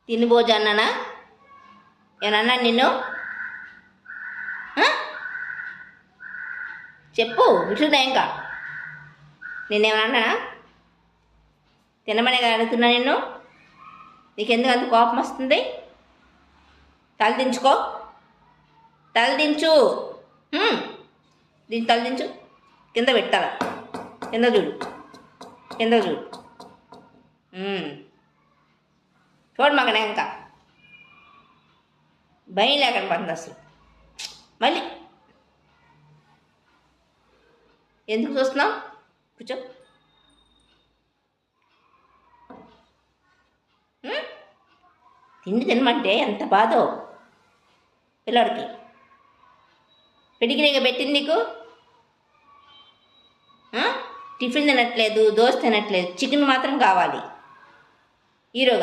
తినిపోజు అన్నానా? ఏమన్నా నిన్ను? చెప్పు, వింటున్నా ఇంకా. నేనేమన్నా తినమనే అడుగుతున్నా నిన్ను? నీకెందుకు అంత కోపం వస్తుంది? తల దించుకో, తల దించు. దీన్ని తల దించు, కింద పెట్టాల, కింద చూడు, కింద చూడు. చూడు మగనే ఇంకా భయం లేకుండా పడుతుంది అసలు. మళ్ళీ ఎందుకు చూస్తున్నావు? కూర్చో. తిండి తినమంటే ఎంత బాధో పిల్లాడికి. పెడిగిరిగా పెట్టింది నీకు. టిఫిన్ తినట్లేదు, దోశ తినట్లేదు, చికెన్ మాత్రం కావాలి హీరోగా.